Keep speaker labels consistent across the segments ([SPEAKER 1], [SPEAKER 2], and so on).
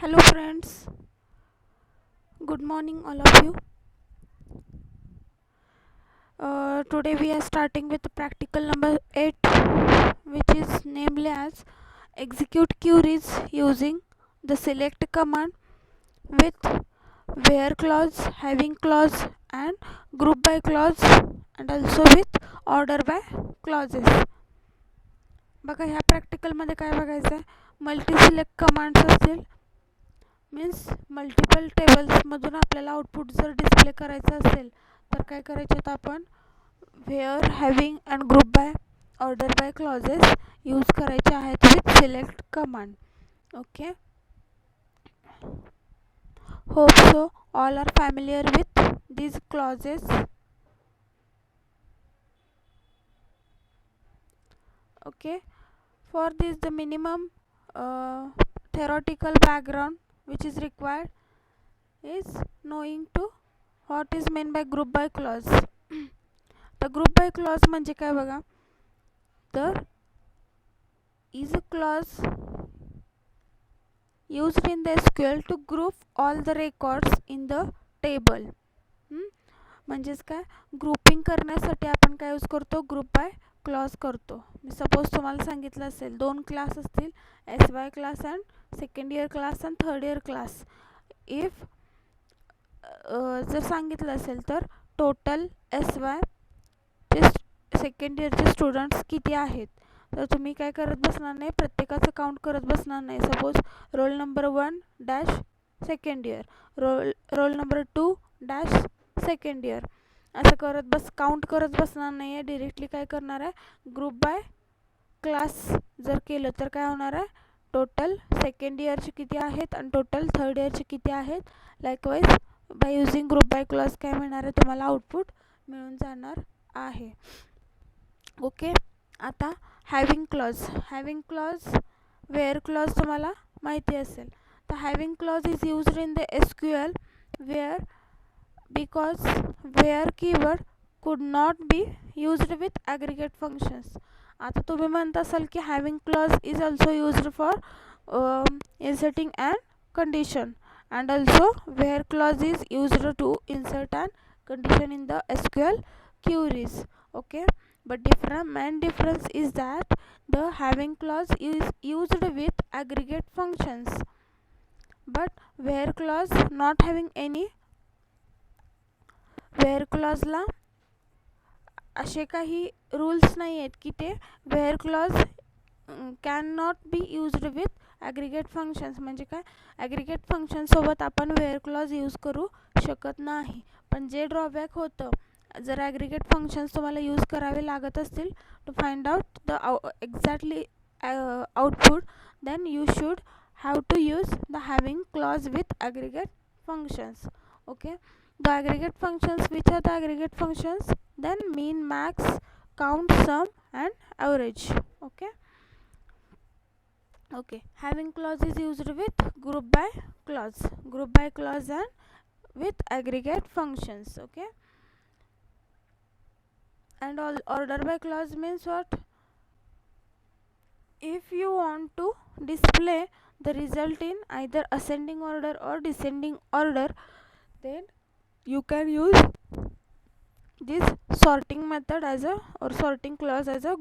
[SPEAKER 1] Hello friends, good morning all of you. Today we are starting with practical number 8, which is namely as execute queries using the select command with where clause, having clause and group by clause and also with order by clauses. बघा ह्या प्रॅक्टिकलमध्ये काय बघायचं आहे, multi select commands असतील means multiple टेबल्समधून आपल्याला output जर display करायचं असेल तर काय करायचे आहेत आपण where having and group by order by clauses use करायचे आहेत with select command. Okay, hope so all are familiar with these clauses. Okay, for this the minimum theoretical background which is required is knowing to what is meant by group by clause. The group by clause म्हणजे काय बघा, तर is a clause used in the SQL to group all the records in the table. म्हणजेच काय, grouping करण्यासाठी आपण काय use करतो, ग्रुप बाय क्लॉज करतो. सपोज तुम्हाला सांगितलं असेल दोन क्लास असतील, SY class and second year class and third year class. If जर सांगितलं असेल तर टोटल SY चे सेकंड इयरचे स्टुडंट्स किती आहेत, तर तुम्ही काय करत बसणार नाही, प्रत्येकाचं काउंट करत बसणार नाही. Suppose roll number 1 dash second year, roll number 2 dash second year असं करत काउंट करत बसणार नाही आहे. डिरेक्टली काय करणार आहे, ग्रुप बाय क्लास जर केलं तर काय होणार आहे, टोटल सेकंड इयरचे किती आहेत आणि टोटल थर्ड इयरचे किती आहेत. Likewise bye using group bye class काय मिळणार आहे, तुम्हाला आउटपुट मिळून जाणार आहे. ओके, आता हॅविंग क्लॉज वेअर क्लॉज तुम्हाला माहिती असेल. तर having clause is used in the SQL where because where keyword could not be used with aggregate functions. आता तुम्ही म्हणत असाल की having clause is also used for inserting an condition and also where clause is used to insert an condition in the SQL queries. Okay, but main difference is that the having clause is used with aggregate functions but where clause not having any. Where क्लॉजला असे काही rules नाही आहेत की ते where clause can not be used with aggregate functions. म्हणजे काय, aggregate फंक्शनसोबत आपण वेअर क्लॉज यूज करू शकत नाही. पण जे ड्रॉबॅक होतं, जर ॲग्रिगेट फंक्शन्स तुम्हाला यूज करावे लागत असतील to find out the exactly output, then you should have to use the having clause with aggregate functions. Okay, the aggregate functions, which are the aggregate functions, then mean, max, count, sum and average. Okay, having clause is used with group by clause and with aggregate functions. Okay, and all order by clause means what, if you want to display the result in either ascending order or descending order, then you can use this sorting method as a or sorting clause as a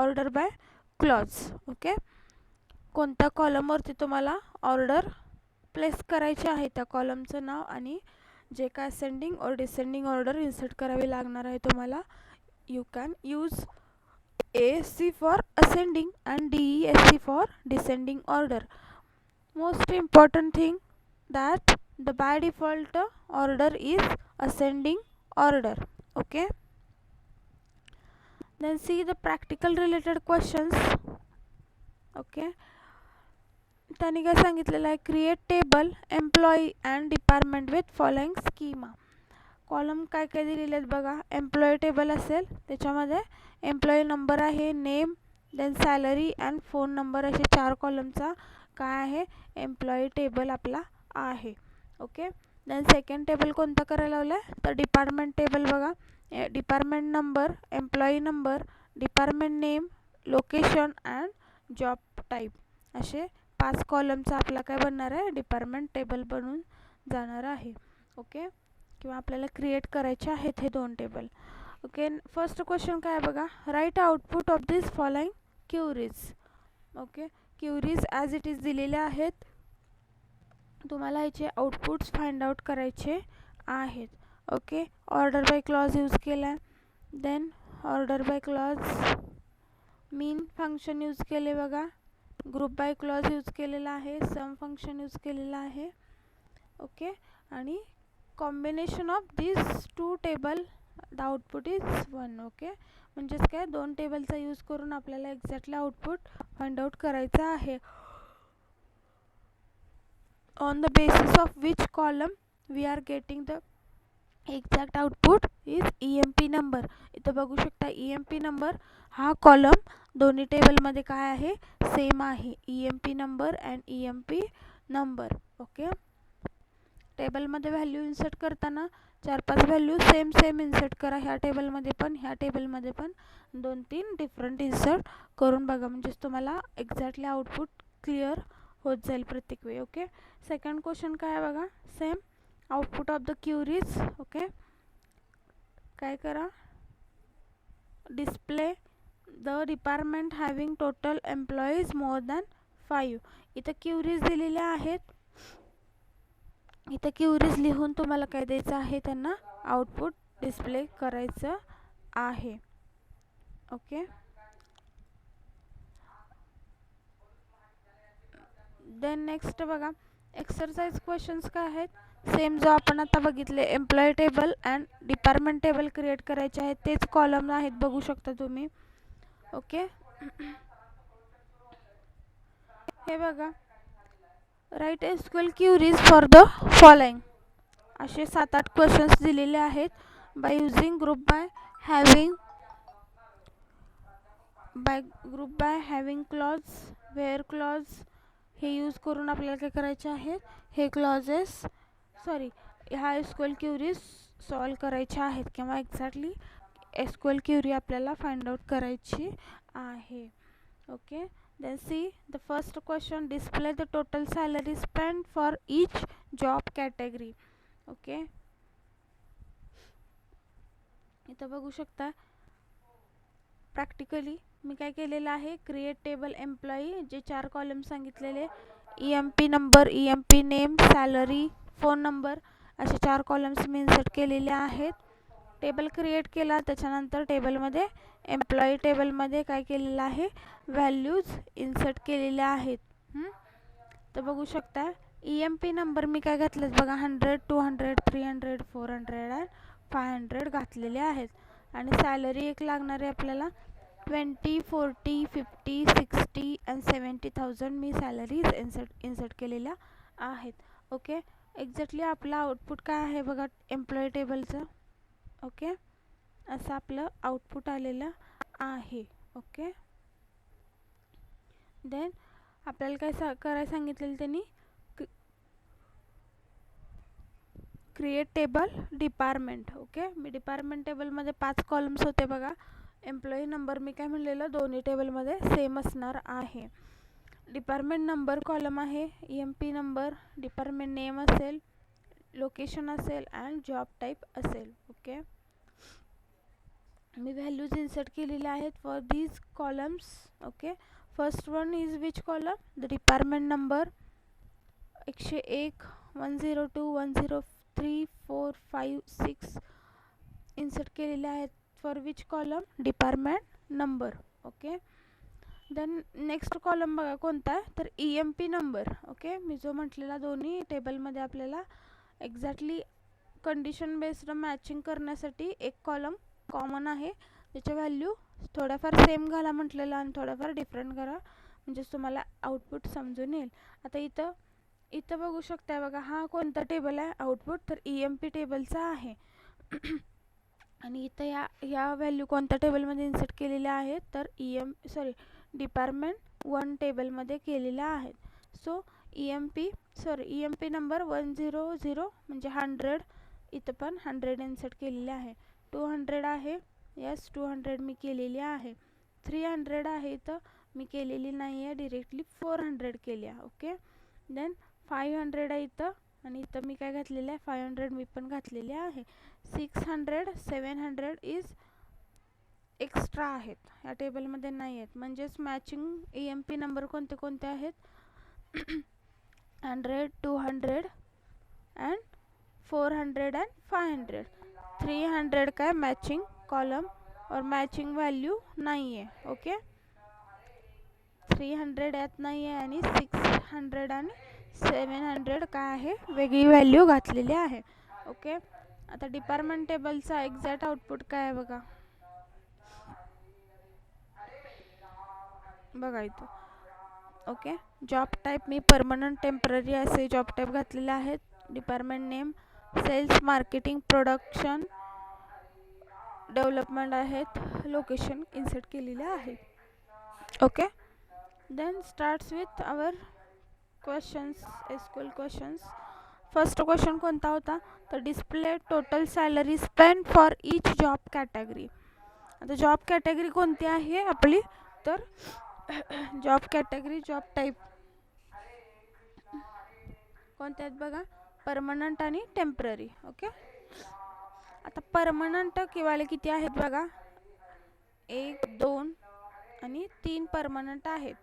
[SPEAKER 1] order by clause. Okay, कोणत्या कॉलमवरती तुम्हाला order place करायची आहे त्या कॉलमचं नाव आणि जे काय ascending और descending order insert करावी लागणार आहे तुम्हाला, you can use AC for ascending and DESC for descending order. Most important thing that the by default order is ascending order. Okay, then see the practical related questions. Okay, त्यांनी काय सांगितलेलं आहे, create table employee and department with following schema. Column काय काय दिलेले आहेत बघा, employee table असेल त्याच्यामध्ये एम्प्लॉई नंबर आहे, name, then salary and phone number, असे 4 कॉलमचा काय आहे एम्प्लॉई टेबल आपला आहे. ओके, देन सेकंड टेबल कोणता करायला लावला आहे, तर डिपार्टमेंट टेबल बघा, department number, employee number, department name, location and job type, असे 5 कॉलमचा आपला काय बनणार आहे, डिपार्टमेंट टेबल बनून जाणार आहे. ओके, किंवा आपल्याला क्रिएट करायचे आहेत हे 2 टेबल. ओके, फर्स्ट क्वेश्चन काय आहे बघा, write output of this following queries. Okay, queries as it is दिलेल्या आहेत, तुम्हाला ह्याचे आउटपुट्स फाइंड आउट करायचे आहेत. Okay, order by clause use केला आहे, then order by clause, mean function use केले बघा, ग्रुप बाय क्लॉज यूज केलेला आहे, सम फंक्शन यूज केलेला आहे. ओके, आणि combination of this 2 table the output is 1. Okay, म्हणजेच काय 2 टेबलचा यूज करून आपल्याला एक्झॅक्टली आउटपुट फाइंड आउट करायचं आहे. On the basis of which column we are getting the exact output is EMP number. इथं बघू शकता EMP नंबर हा कॉलम दोन्ही टेबलमध्ये काय आहे, सेम आहे, EMP number and EMP number. Okay, टेबलमध्ये व्हॅल्यू इन्सर्ट करताना 4-5 व्हॅल्यू सेम इन्सर्ट करा, ह्या टेबलमध्ये पण ह्या टेबलमध्ये पण 2-3 डिफरंट इन्सर्ट करून बघा, म्हणजेच तुम्हाला एक्झॅक्टली आउटपुट क्लिअर होत जाईल प्रत्येक वेळी. ओके, सेकंड क्वेश्चन काय आहे बघा, same output of the queries. Okay, काय करा, display the department having total employees more than 5. इथं क्युरीज दिलेल्या आहेत, इथं क्युरीज लिहून तुम्हाला काय द्यायचं आहे, त्यांना आउटपुट डिस्प्ले करायचं आहे. ओके, देन नेक्स्ट बघा, एक्सरसाइज क्वेश्चन्स काय आहेत, सेम जो आपण आता बघितले employee table and department table create करायचे आहेत, तेच कॉलम आहेत, बघू शकता तुम्ही. ओके, हे बघा, write SQL queries for the following, असे 7-8 क्वेश्चन्स दिलेले आहेत. By using group by having clause, where clause हे यूज करून आपल्याला काय करायचे आहेत, हे क्लॉजेस ह्या SQL क्युरीज सॉल्व करायच्या आहेत, किंवा एक्झॅक्टली SQL क्युरी आपल्याला फाइंड आउट करायची आहे. Okay, then see the first question, display the total salary spent for each job category. Okay, इथं बघू शकता प्रॅक्टिकली मी काय केलेलं आहे, क्रिएट टेबल एम्प्लॉई, जे 4 कॉलम सांगितलेले, EMP number, EMP name, salary, phone number, असे 4 कॉलम्स मी इन्सर्ट केलेले आहेत. टेबल क्रिएट केला, त्याच्यानंतर टेबलमध्ये एम्प्लॉई टेबलमध्ये काय केलेलं आहे, व्हॅल्यूज इन्सर्ट केलेल्या आहेत. तर बघू शकता EMP नंबर मी काय घातलेत बघा, 100, 200, 300, 400 अँड 500 घातलेले आहेत. आणि सॅलरी एक लागणार आहे आपल्याला 20, 40, 50, 60 अँड 70,000 मी सॅलरीज इन्सर्ट केलेल्या आहेत. ओके, एक्झॅक्टली आपलं आउटपुट काय आहे बघा एम्प्लॉई टेबलचं. ओके, असं आपलं आउटपुट आलेलं आहे. ओके, देन आपल्याला काय करायला सांगितलेलं त्यांनी, क्रिएट टेबल डिपार्टमेंट. ओके, मी डिपार्टमेंट टेबलमध्ये 5 कॉलम्स होते बघा, एम्प्लॉई नंबर मी काय म्हणलेलं दोन्ही टेबलमध्ये सेम असणार आहे. डिपार्टमेंट नंबर कॉलम आहे, EMP नंबर, डिपार्टमेंट नेम असेल, लोकेशन असेल अँड जॉब टाईप असेल. ओके, मी व्हॅल्यूज इन्सर्ट केलेल्या आहेत for these columns. Okay, first one is which column, the department number 101, 102, 103, 4, 5, 6 insert केलेले आहेत for which column, department number. Okay, then next column बघा कोणता आहे, तर EMP नंबर. ओके, मी जो म्हटलेला दोन्ही टेबलमध्ये आपल्याला एक्झॅक्टली कंडिशन बेस्ड मॅचिंग करण्यासाठी एक कॉलम कॉमन आहे, त्याची व्हॅल्यू थोड्याफार सेम घाला म्हटलेलं आणि थोड्याफार डिफरंट करा, म्हणजेच तुम्हाला आउटपुट समजून येईल. आता इथं बघू शकता बघा, हा कोणता टेबल आहे आउटपुट, तर EMP टेबलचा आहे. आणि इथं ह्या व्हॅल्यू कोणत्या टेबलमध्ये इन्सर्ट केलेल्या आहेत, तर डिपार्टमेंट 1 टेबलमध्ये केलेल्या आहेत. सो EMP नंबर 100 म्हणजे 100, इथं पण 100 इन्सर्ट केलेले आहे. 200 आहे, यस 200 मी केलेली आहे. 300 आहे, इथं मी केलेली नाही आहे, डिरेक्टली 400 केली आहे. ओके, देन 500 आहे इथं, आणि इथं मी काय घातलेलं आहे 500 मी पण घातलेले आहे. 600 700 इज एक्स्ट्रा आहेत, या टेबलमध्ये नाही आहेत. म्हणजेच मॅचिंग EMP नंबर कोणते कोणते आहेत 100 200 अँड 400 अँड 500. 300 काय मॅचिंग कॉलम और मॅचिंग व्हॅल्यू नाही आहे. ओके, 300 यात नाही आहे आणि 600 आणि 700 काय आहे वेगळी व्हॅल्यू घातलेली आहे. ओके, आता डिपार्टमेंट टेबलचा एक्झॅक्ट आउटपुट काय आहे बघा. बघा इथं. ओके, जॉब टाईप मी परमनंट टेम्पररी असे जॉब टाईप घातलेले आहेत. Department name sales marketing production development आहेत. लोकेशन इन्सर्ट केलेले आहे. Okay, then starts with our questions, SQL questions. First question कोणता होता तर display total salary spend for each job category. आता जॉब कॅटेगरी कोणती आहे आपली तर जॉब कॅटेगरी जॉब टाईप कोणते आहेत बघा, परमनंट आणि टेम्पररी. ओके, आता परमनंट किंवा किती आहेत बघा 1 2 आणि 3 परमनंट आहेत,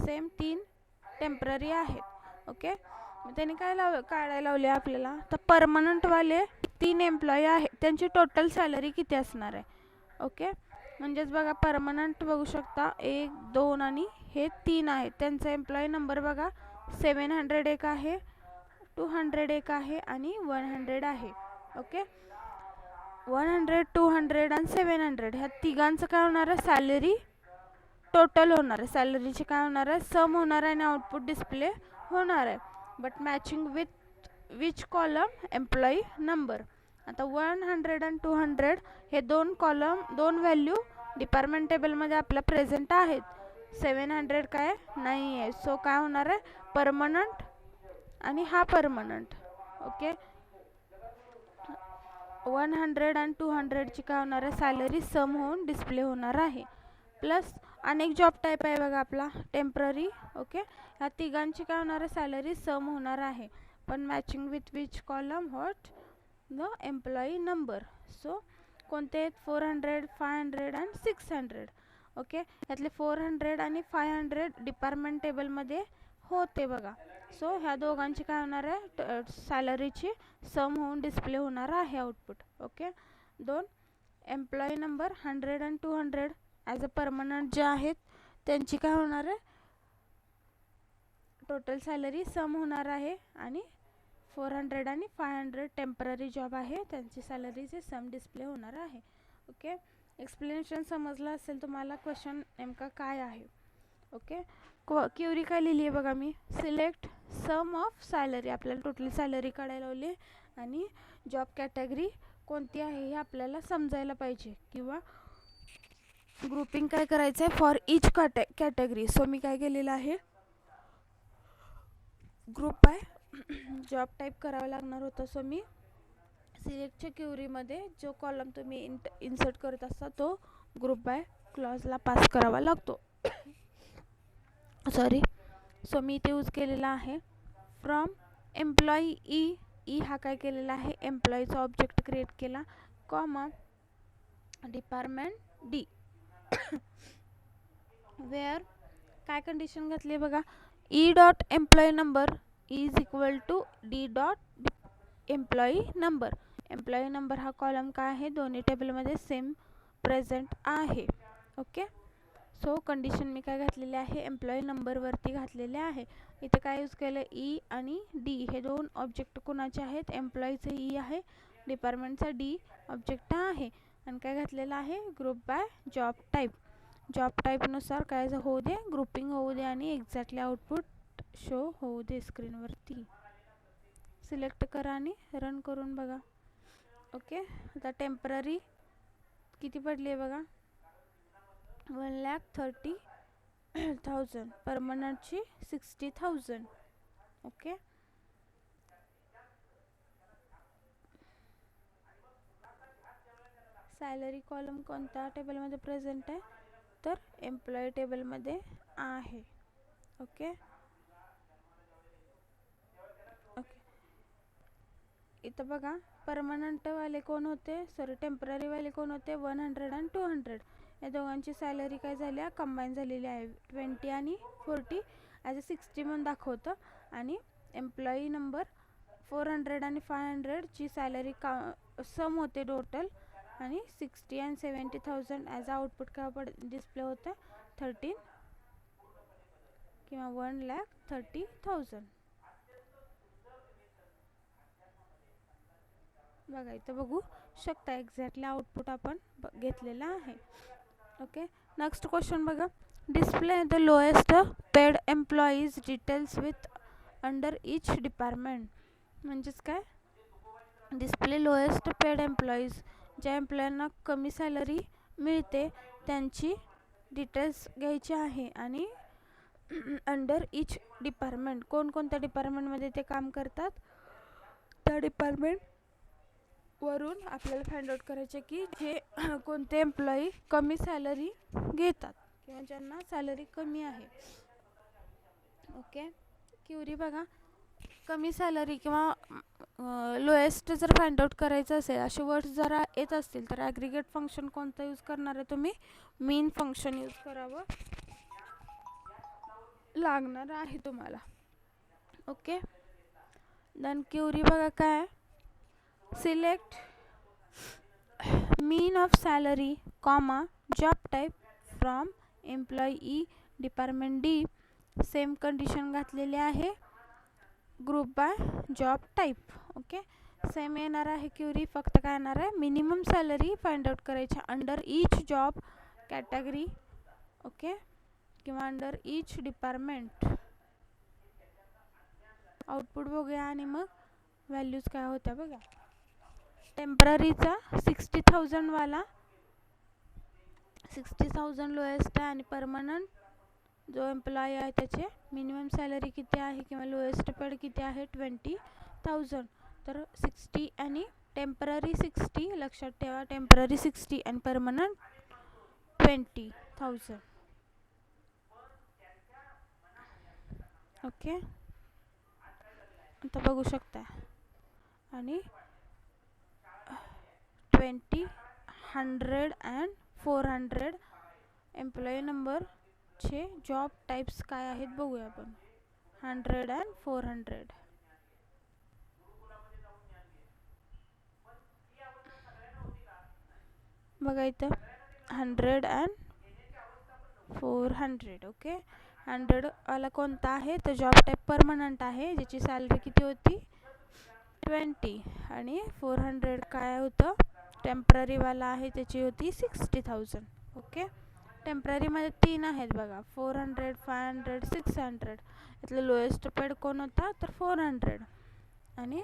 [SPEAKER 1] सेम 3 टेम्पररी आहेत. ओके, त्यांनी काय काढायला लावले आपल्याला तर परमनंटवाले 3 एम्प्लॉई आहेत, त्यांची टोटल सॅलरी किती असणार आहे. ओके, म्हणजेच बघा परमनंट बघू शकता 1 2 आणि हे 3 आहेत, त्यांचा एम्प्लॉई नंबर बघा 700 एक आहे, 200 एक आहे आणि 100 आहे. ओके, 100 200 आणि 700 ह्या तिघांचं काय होणार आहे सॅलरी टोटल होणार आहे. सॅलरीचे काय होणार आहे सम होणार आहे आणि आउटपुट डिस्प्ले होणार आहे. But matching with which column employee number. आता 100 आणि 200 हे दोन कॉलम दोन व्हॅल्यू डिपार्टमेंट टेबलमध्ये आपल्या प्रेझेंट आहेत. 700 काय नाही आहे, सो काय होणार आहे परमनंट आणि हा परमनंट. ओके, 100 आणि 200 ची काय होणार आहे सॅलरी सम होऊन डिस्प्ले होणार आहे. प्लस अनेक जॉब टाईप आहे बघा आपला टेम्पररी. ओके, ह्या तिघांची काय होणार आहे सॅलरी सम होणार आहे, पण matching with which column what the employee number. So कोणते आहेत 400 500 अँड 600. ओके, यातले 400 आणि 500 डिपार्टमेंट टेबलमध्ये होते बघा. सो ह्या दोघांची काय होणार आहे सॅलरीची सम होऊन डिस्प्ले होणार आहे आउटपुट. ओके, दोन एम्प्लॉई नंबर 100 आणि 200 ॲज अ परमनंट जे आहेत त्यांची काय होणार आहे टोटल सॅलरी सम होणार आहे, आणि 400 आणि 500 टेम्पररी जॉब आहे त्यांची सॅलरीचे सम डिस्प्ले होणार आहे. ओके, एक्सप्लेनेशन समजलं असेल तुम्हाला क्वेश्चन नेमका काय आहे. ओके, क्युरी काय लिहिली आहे बघा मी, सिलेक्ट सम ऑफ सॅलरी. आपल्याला टोटल सॅलरी काढायला लावली आणि जॉब कॅटेगरी कोणती आहे हे आपल्याला समजायला पाहिजे, किंवा ग्रुपिंग काय करायचं आहे फॉर इच कॅटेगरी. सो मी काय केलेलं आहे ग्रुप बाय जॉब टाईप करावं लागणार होतं. सो मी सिलेक्टच्या क्युरीमध्ये जो कॉलम तुम्ही इन्सर्ट करत असता तो ग्रुप बाय क्लॉजला पास करावा लागतो. सॉरी, सो मी इथे यूज केलेला आहे फ्रॉम एम्प्लॉई ई हा काय केलेला आहे एम्प्लॉईचा ऑब्जेक्ट क्रिएट केला, कॉमा डिपार्टमेंट डी वेअर काय कंडिशन घातली बघा E dot employee number is equal to D dot employee number. Employee number हा कॉलम काय आहे दोन्ही टेबलमध्ये सेम प्रेझेंट आहे. ओके, सो कंडिशन मी काय घातलेले आहे एम्प्लॉई नंबरवरती घातलेले आहे. इथे काय यूज केलं ई आणि डी हे दोन ऑब्जेक्ट कोणाचे आहेत एम्प्लॉईचं ई आहे, डिपार्टमेंटचा डी ऑब्जेक्ट आहे, आणि काय घातलेलं आहे group by job type. Job टाईपनुसार काय होऊ दे ग्रुपिंग होऊ दे आणि एक्झॅक्टली आउटपुट शो होऊ दे स्क्रीनवरती. सिलेक्ट करा आणि रन करून बघा. ओके, आता टेम्पररी किती पडली आहे बघा 1,30,000, परमनंटची 60,000. ओके, सॅलरी कॉलम कोणत्या टेबलमध्ये प्रेझेंट आहे तर एम्प्लॉई टेबलमध्ये आहे. ओके ओके इथं बघा, परमनंटवाले कोण होते, सॉरी टेम्पररीवाले कोण होते, 100 आणि 200. या दोघांची सॅलरी काय झाली, कंबाईन झालेली आहे. 20 आणि 40 ॲज अ 60 म्हणून दाखवतं. आणि एम्प्लॉई नंबर 400 आणि 500 ची सॅलरी सम होते टोटल, आणि 60 आणि 70,000 ॲज अ आउटपुट काय डिस्प्ले होतं, 13 किंवा 1,30,000. बघा इथं बघू शकता एक्झॅक्टली आउटपुट आपण घेतलेला आहे. ओके नेक्स्ट क्वेश्चन बघा, display the lowest paid employees details with under each department. म्हणजेच काय, डिस्प्ले लोएस्ट पेड एम्प्लॉईज, ज्या एम्प्लॉयांना कमी सॅलरी मिळते त्यांची डिटेल्स घ्यायची आहे. आणि अंडर इच डिपार्टमेंट, कोणकोणत्या डिपार्टमेंटमध्ये ते काम करतात त्या डिपार्टमेंट वरून आपल्याला फाइंड आउट करायचे की जे कोणते एम्प्लॉई कमी सॅलरी घेतात किंवा ज्यांना सॅलरी कमी आहे. ओके क्युरी बघा, कमी सॅलरी किंवा लोएस्ट जर फाइंड आउट करायचं असेल, असे वर्ड्स जर येत असतील तर ॲग्रिगेट फंक्शन कोणतं यूज करणार आहे तुम्ही, मीन फंक्शन यूज करावं लागणार आहे तुम्हाला. ओके देन क्युरी बघा काय, select mean of salary, comma, job type from employee department D. Same condition घातलेली आहे, group by job type. Okay same येणार आहे क्युरी, फक्त काय येणार आहे, मिनिमम सॅलरी फाइंड आउट करायची under each job category. Okay किंवा अंडर ईच डिपार्टमेंट. आउटपुट बघूया आणि मग व्हॅल्यूज काय होत्या बघा. टेम्पररीचा 60,000 वाला 60,000 लोएस्ट आहे, आणि परमनंट जो एम्प्लॉई आहे त्याचे मिनिमम सॅलरी किती आहे किंवा लोएस्ट पेड किती आहे, 20,000. तर 60 आणि टेम्पररी 60, लक्षात ठेवा टेम्पररी 60 आणि परमनंट 20,000. ओके आता बघू शकता. आणि 20, 100 अँड 400 एम्प्लॉई नंबरचे जॉब टाइप्स काय आहेत बघूया आपण. 100 अँड 400. बघा इथं 100 अँड 400. ओके 100 वाला कोणता आहे तर जॉब टाइप परमनंट आहे, ज्याची सॅलरी किती होती 20. आणि 400 काय होतं, टेम्पररी वाला आहे, त्याची होती 60,000. ओके टेम्पररीमध्ये 3 आहेत बघा, 400, 500, 600. यातलं लोएस्ट पेड कोण होता तर 400. आणि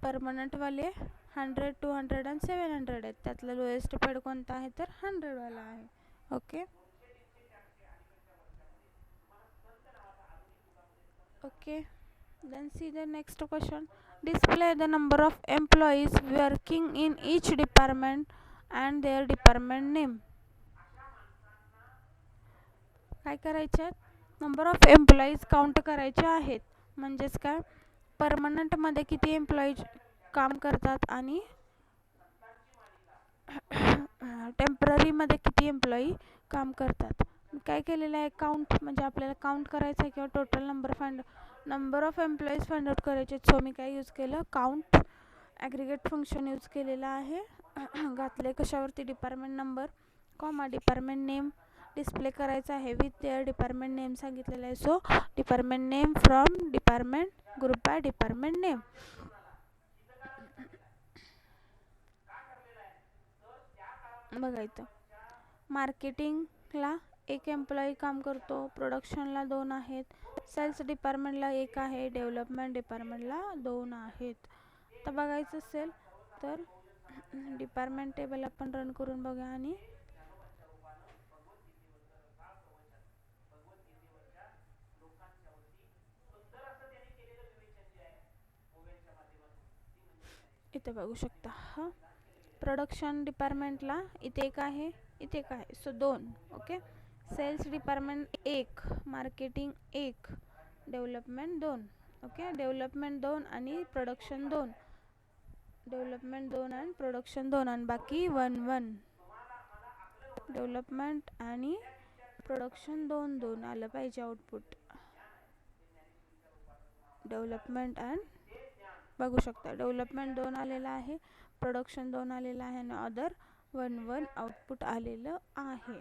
[SPEAKER 1] परमनंटवाले 100, 200 आणि 700 आहेत, त्यातलं लोएस्ट पेड कोणता आहे तर 100 वाला आहे. Okay okay then see the next question, display the number of employees working in each department and their department name. काय करायचे, नंबर ऑफ एम्प्लॉईज काउंट करायचे आहेत. म्हणजेच काय, परमनंटमध्ये किती एम्प्लॉईज काम करतात आणि टेम्पररीमध्ये किती एम्प्लॉई काम करतात. काय केलेलं आहे, काउंट, म्हणजे आपल्याला काउंट करायचं आहे किंवा total number of employees find out करायचे. सो मी काय यूज केलं, काउंट ॲग्रिगेट फंक्शन यूज केलेलं आहे. घातले कशावरती, department number comma department name display करायचा आहे विथ देअर डिपार्टमेंट नेम सांगितलेलं आहे. So department name from department group by department name. बघा इथं मार्केटिंगला 1 एम्प्लॉई काम करतो, प्रोडक्शनला 2 आहेत, सेल्स डिपार्टमेंटला 1 आहे, डेव्हलपमेंट डिपार्टमेंटला 2 आहेत. तर बघायचं असेल तर डिपार्टमेंट टेबल आपण रन करून बघा. आणि इथे बघू शकता, प्रोडक्शन डिपार्टमेंटला इथे एक आहे, इथे एक आहे, so 2. Okay. Sales department 1, marketing 1, development 2. Okay. Development 2 आणि प्रोडक्शन 2. डेव्हलपमेंट 2 आणि प्रोडक्शन 2 आणि बाकी 1-1. डेव्हलपमेंट आणि प्रोडक्शन 2-2 आलं पाहिजे आउटपुट. डेव्हलपमेंट अँड बघू शकता डेव्हलपमेंट 2 आलेला आहे, प्रोडक्शन 2 आलेलं आहे आणि अदर 1-1 आउटपुट आलेलं आहे.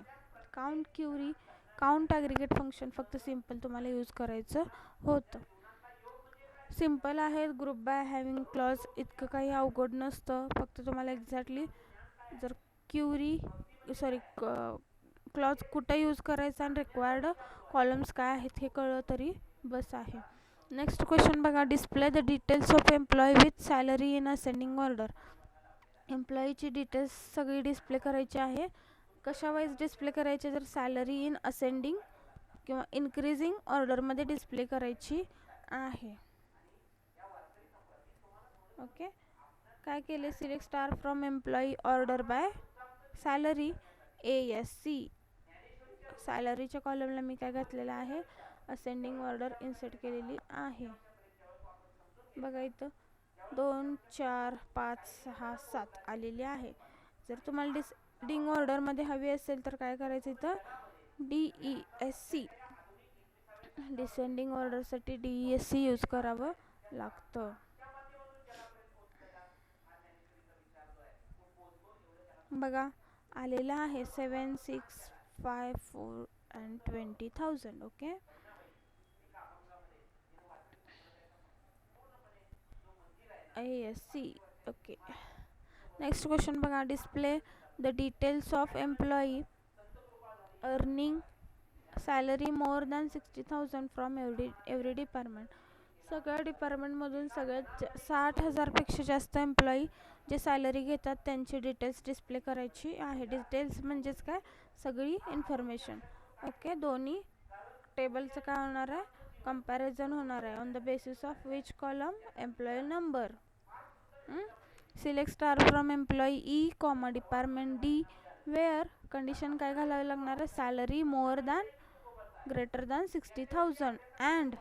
[SPEAKER 1] Count query, count aggregate function फक्त सिम्पल तुम्हाला यूज करायचं होतं. सिम्पल आहे. ग्रुप बाय हॅविंग क्लॉज इतकं काही अवघड नसतं. फक्त तुम्हाला एक्झॅक्टली जर क्लॉज कुठं यूज करायचा आणि रिक्वायर्ड कॉलम्स काय आहेत हे कळलं तरी बस आहे. नेक्स्ट क्वेश्चन बघा. Display the details of employee with salary in ascending order. एम्प्लॉईची डिटेल्स सगळी डिस्प्ले करायची आहे. कशा वाईज डिस्प्ले करायचे, जर सॅलरी इन असेंडिंग किंवा इन्क्रीजिंग ऑर्डरमध्ये डिस्प्ले करायची आहे. ओके. काय केले, select star from employee order by salary ASC. सॅलरीच्या कॉलमला मी काय घातलेलं आहे, असेंडिंग ऑर्डर इन्सर्ट केलेली आहे. बघा इथं 2, 4, 5, 6, 7 आलेली आहे. जर तुम्हाला डिसेंडिंग ऑर्डरमध्ये हवी असेल तर काय करायचं, इथं DESC, डिसेंडिंग ऑर्डरसाठी DESC यूज करावं लागतं. बघा आलेला आहे 7, 6, 5, 4 and 20,000. Okay. ASC. Okay. Next question बघा. Display the details of employee earning salary more than 60,000 from every department. सगळ्या डिपार्टमेंटमधून सगळ्यात 60,000पेक्षा जास्त एम्प्लॉई जे सॅलरी घेतात त्यांची डिटेल्स डिस्प्ले करायची आहे. डिटेल्स म्हणजेच काय, सगळी इन्फॉर्मेशन. ओके. दोन्ही टेबलचं काय होणार आहे, कंपॅरिझन होणार आहे. On the basis of which column, employee number. Select star from employee E, department D, where condition काय घालावी लागणार आहे, salary more than greater than 60,000 and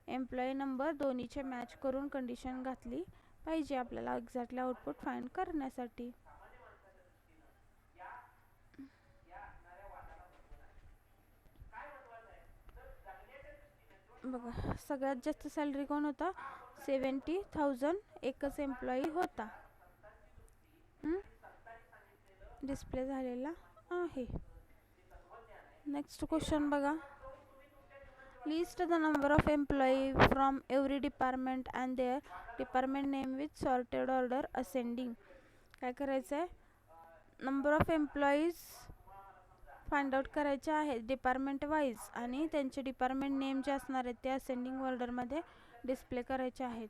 [SPEAKER 1] employee number. दोन्हीचे मॅच करून कंडिशन घातली पाहिजे आपल्याला एक्झॅक्टली आउटपुट फाइंड करण्यासाठी. बघा सगळ्यात जास्त सॅलरी कोण होता, 70,000 एकच एम्प्लॉई होता. डिस्प्ले झालेला आहे. नेक्स्ट क्वेश्चन बघा. List the number of employee from every department and their department name with sorted order ascending. काय करायचं आहे, number of employees find out करायचे आहेत डिपार्टमेंट वाईज आणि त्यांचे डिपार्टमेंट नेम जे असणार आहेत ते असेंडिंग ऑर्डरमध्ये डिस्प्ले करायचे आहेत.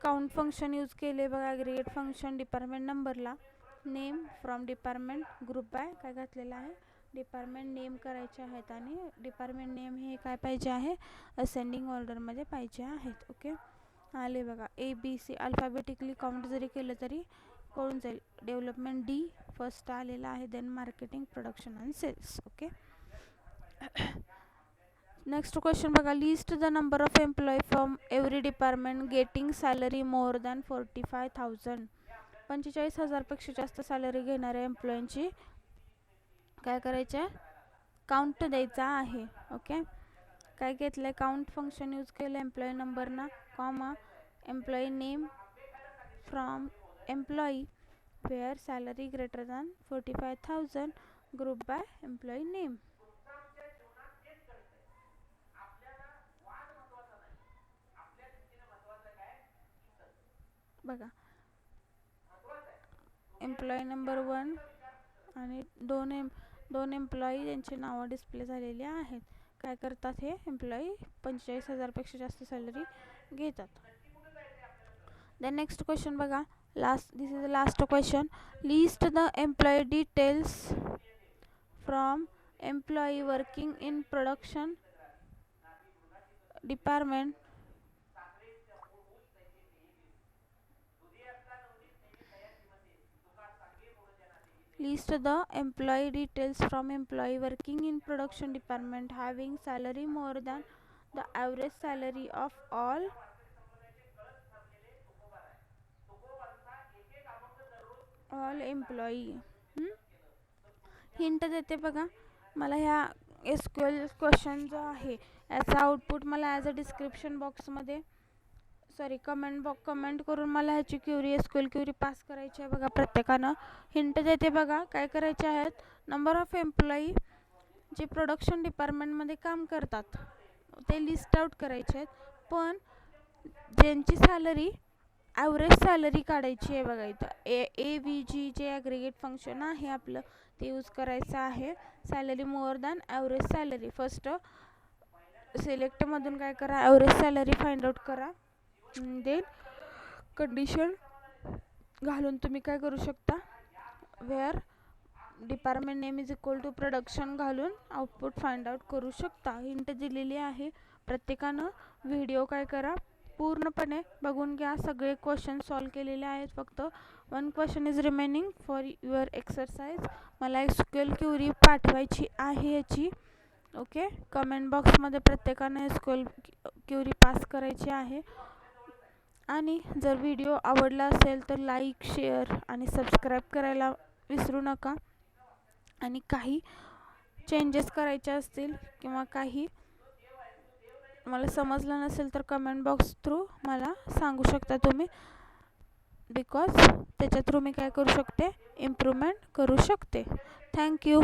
[SPEAKER 1] काउंट फंक्शन यूज केले बघा. ॲग्रिगेट फंक्शन डिपार्टमेंट नंबरला name from department group bye काय घातलेलं आहे, डिपार्टमेंट नेम करायचे आहेत आणि डिपार्टमेंट नेम हे काय पाहिजे आहे, असेंडिंग ऑर्डरमध्ये पाहिजे आहेत. ओके. आले बघा. ABC अल्फाबेटिकली काउंट जरी केलं तरी कळून जाईल. डेव्हलपमेंट D फर्स्ट आलेला आहे, then marketing, production and sales. Okay. Next question बघा. List the number of employee from every department getting salary more than 45,000. 45,000पेक्षा जास्त सॅलरी घेणाऱ्या एम्प्लॉईंची काय करायचे, काउंट द्यायचा आहे. ओके. काय घेतलं, काउंट फंक्शन यूज केलं एम्प्लॉई नंबरना comma employee name from employee where salary greater than 45,000 group by employee name. बघा एम्प्लॉई नंबर 1 आणि दोन एम्प्लॉई यांची नावं डिस्प्ले झालेली आहेत. काय करतात हे एम्प्लॉई, 45,000पेक्षा जास्त सॅलरी घेतात. देन नेक्स्ट क्वेश्चन बघा. This is the last question. List the employee details from employee working in production department List the employee details from employee working in production department having salary more than the average salary of all employee. Hint देते बघा. मला ह्या SQL question जो आहे याचा output मला as a description बॉक्समध्ये comment करून मला ह्याची क्युरी SQL क्युरी पास करायची आहे बघा प्रत्येकानं. हिंट देते बघा काय करायचे आहेत. नंबर ऑफ एम्प्लॉई जे प्रोडक्शन डिपार्टमेंटमध्ये काम करतात ते लिस्ट आउट करायचे आहेत, पण ज्यांची सॅलरी ॲव्हरेज सॅलरी काढायची आहे बघा. इथं AVG जे ॲग्रिगेट फंक्शन आहे आपलं ते यूज करायचं आहे. Salary more than average salary. First सिलेक्टमधून काय करा, ॲव्हरेज सॅलरी फाइंड आउट करा. देन कंडिशन घालून तुम्ही काय करू शकता, where department name is equal to production घालून आउटपुट फाइंड आउट करू शकता. हिंट दिलेली आहे. प्रत्येकानं व्हिडिओ काय करा पूर्णपणे बघून घ्या. सगळे क्वेश्चन सॉल्व केलेले आहेत. फक्त 1 question is remaining for your exercise. मला SQL क्युरी पाठवायची आहे याची. ओके, कमेंट बॉक्समध्ये प्रत्येकाने SQL क्युरी पास करायची आहे. आणि जर व्हिडिओ आवडला असेल तर लाईक, शेअर आणि सबस्क्राईब करायला विसरू नका. आणि काही चेंजेस करायचे असतील किंवा काही मला समजलं नसेल तर कमेंट बॉक्स थ्रू मला सांगू शकता तुम्ही, बिकॉज त्याच्या थ्रू मी काय करू शकते, इम्प्रूव्हमेंट करू शकते. थँक्यू.